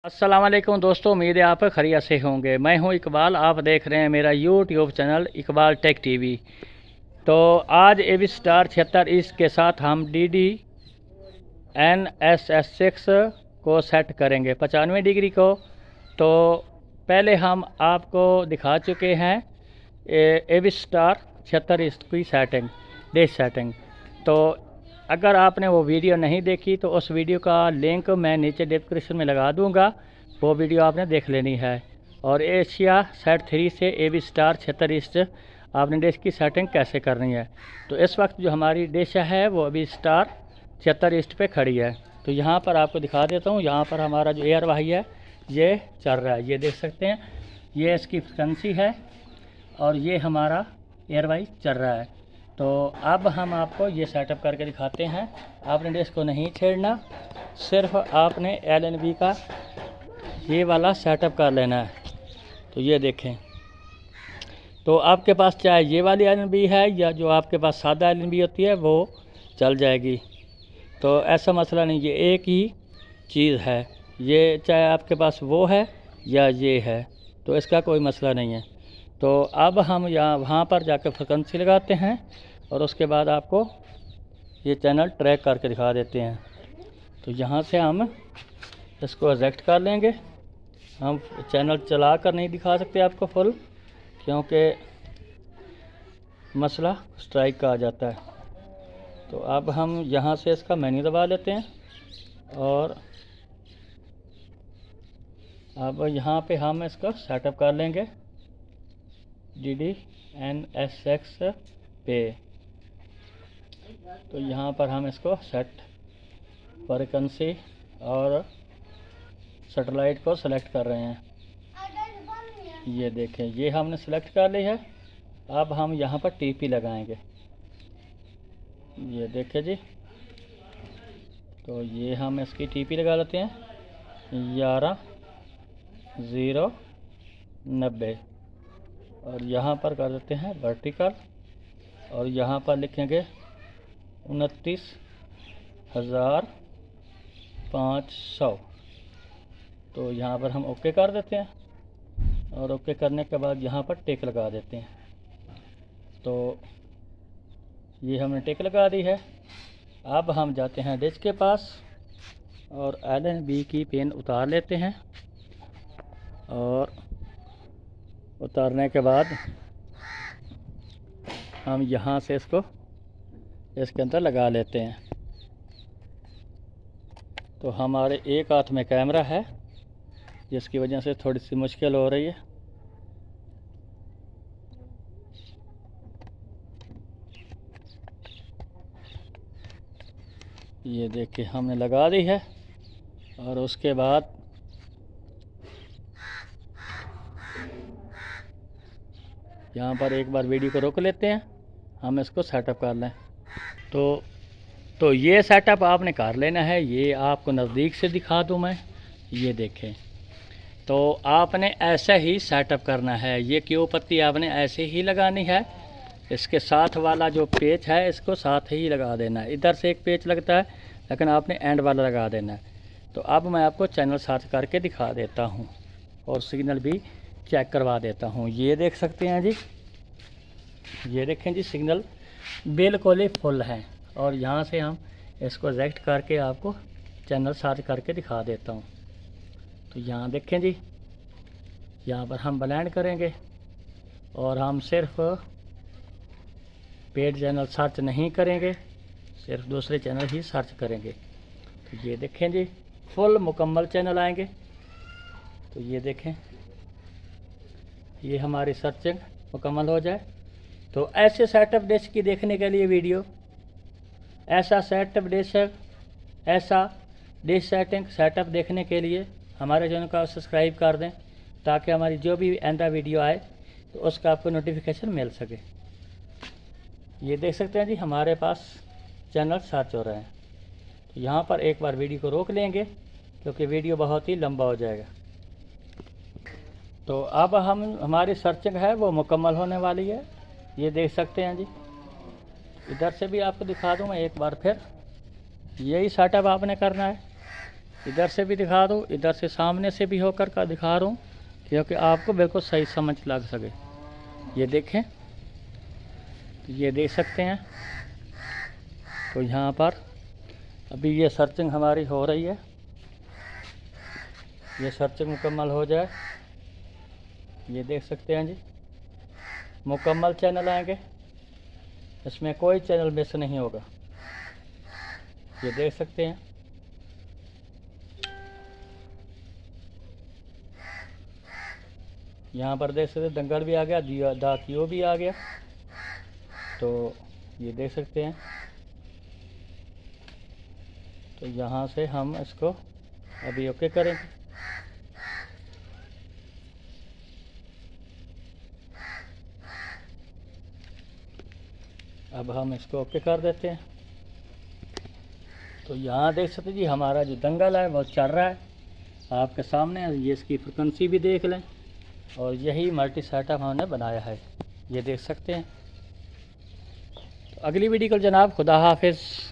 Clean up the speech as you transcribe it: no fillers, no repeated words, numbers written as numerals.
अस्सलाम वालेकुम दोस्तों, उम्मीद है आप खैरियत से होंगे। मैं हूं इकबाल, आप देख रहे हैं मेरा YouTube channel Iqbal tech TV. तो आज एवी स्टार 76 इस के साथ हम DDNSS6 को सेट करेंगे 95 डिग्री को। तो पहले हम आपको दिखा चुके हैं एवी स्टार 76 इसकी सेटिंग, डिश सेटिंग। तो अगर आपने वो वीडियो नहीं देखी तो उस वीडियो का लिंक मैं नीचे डिस्क्रिप्शन में लगा दूंगा, वो वीडियो आपने देख लेनी है। और एशिया सेट 3 से एवी स्टार 76 ईस्ट आपने डिश की सेटिंग कैसे करनी है। तो इस वक्त जो हमारी डिश है वो अभी स्टार 76 ईस्ट पे खड़ी है। तो यहाँ पर आपको दिखा देता हूँ, यहाँ पर हमारा जो एयर वाही है ये चल रहा है, ये देख सकते हैं, ये इसकी फ्रिक्वेंसी है और ये हमारा एयर वाही चल रहा है। तो अब हम आपको ये सेटअप करके दिखाते हैं। आपने डिश को नहीं छेड़ना, सिर्फ आपने LNB का ये वाला सेटअप कर लेना है। तो ये देखें, तो आपके पास चाहे ये वाली LNB है या जो आपके पास सादा LNB होती है वो चल जाएगी। तो ऐसा मसला नहीं, ये एक ही चीज़ है, ये चाहे आपके पास वो है या ये है, तो इसका कोई मसला नहीं है। तो अब हम यहाँ वहाँ पर जाकर फ्रिक्वेंसी लगाते हैं और उसके बाद आपको ये चैनल ट्रैक करके दिखा देते हैं। तो यहाँ से हम इसको एजेक्ट कर लेंगे। हम चैनल चला कर नहीं दिखा सकते आपको फुल, क्योंकि मसला स्ट्राइक का आ जाता है। तो अब हम यहाँ से इसका मेन्यू दबा लेते हैं और अब यहाँ पे हम इसका सेटअप कर लेंगे DDNSS पे। तो यहाँ पर हम इसको सेट फ्रीक्वेंसी और सैटेलाइट को सेलेक्ट कर रहे हैं। ये देखें, ये हमने सेलेक्ट कर ली है। अब हम यहाँ पर TP लगाएंगे, ये देखें जी। तो ये हम इसकी TP लगा लेते हैं 11,090 और यहाँ पर कर देते हैं वर्टिकल और यहाँ पर लिखेंगे 29,500। तो यहाँ पर हम ओके कर देते हैं और ओके करने के बाद यहाँ पर टिक लगा देते हैं। तो ये हमने टिक लगा दी है। अब हम जाते हैं डिश के पास और LNB की पिन उतार लेते हैं और उतारने के बाद हम यहाँ से इसको इसके अंदर लगा लेते हैं। तो हमारे एक हाथ में कैमरा है, जिसकी वजह से थोड़ी सी मुश्किल हो रही है। ये देखिए हमने लगा दी है और उसके बाद यहाँ पर एक बार वीडियो को रोक लेते हैं, हम इसको सेटअप कर लें। तो ये सेटअप आपने कर लेना है। ये आपको नज़दीक से दिखा दूँ मैं, ये देखें। तो आपने ऐसा ही सेटअप करना है। ये क्यू पत्ती आपने ऐसे ही लगानी है, इसके साथ वाला जो पेच है इसको साथ ही लगा देना है। इधर से एक पेच लगता है लेकिन आपने एंड वाला लगा देना है। तो अब मैं आपको चैनल सर्च करके दिखा देता हूँ और सिग्नल भी चेक करवा देता हूँ। ये देख सकते हैं जी, ये देखें जी, सिग्नल बिल्कुल ही फुल है। और यहाँ से हम इसको एजेक्ट करके आपको चैनल सर्च करके दिखा देता हूँ। तो यहाँ देखें जी, यहाँ पर हम ब्लेंड करेंगे और हम सिर्फ पेड चैनल सर्च नहीं करेंगे, सिर्फ दूसरे चैनल ही सर्च करेंगे। तो ये देखें जी, फुल मुकम्मल चैनल आएंगे। तो ये देखें, ये हमारी सर्चिंग मुकम्मल हो जाए। तो ऐसे सेटअप डिश की देखने के लिए वीडियो, ऐसा सेटअप डिश, ऐसा डिश सेटअप देखने के लिए हमारे चैनल को सब्सक्राइब कर दें, ताकि हमारी जो भी आइंदा वीडियो आए तो उसका आपको नोटिफिकेशन मिल सके। ये देख सकते हैं जी, हमारे पास चैनल सर्च हो रहे हैं। तो यहाँ पर एक बार वीडियो को रोक लेंगे क्योंकि वीडियो बहुत ही लंबा हो जाएगा। तो अब हमारी सर्चिंग है वो मुकम्मल होने वाली है। ये देख सकते हैं जी, इधर से भी आपको दिखा दूँ मैं एक बार फिर। यही सेटअप आपने करना है। इधर से भी दिखा दूँ, इधर से सामने से भी होकर का दिखा रहा हूँ, क्योंकि आपको बिल्कुल सही समझ लग सके। ये देखें, ये देख सकते हैं। तो यहाँ पर अभी ये सर्चिंग हमारी हो रही है। ये सर्चिंग मुकम्मल हो जाए, ये देख सकते हैं जी, मुकम्मल चैनल आएंगे, इसमें कोई चैनल मिस नहीं होगा। ये देख सकते हैं। यहाँ पर देख सकते हैं दंगल भी आ गया, दातियो भी आ गया। तो ये देख सकते हैं। तो यहाँ से हम इसको अभी ओके करेंगे। अब हम इसको ओके कर देते हैं। तो यहाँ देख सकते जी, हमारा जो दंगल है वो चल रहा है आपके सामने। ये इसकी फ्रिक्वेंसी भी देख लें, और यही मल्टी सेटअप हमने बनाया है, ये देख सकते हैं। तो अगली वीडियो कल जनाब, खुदा हाफिज़।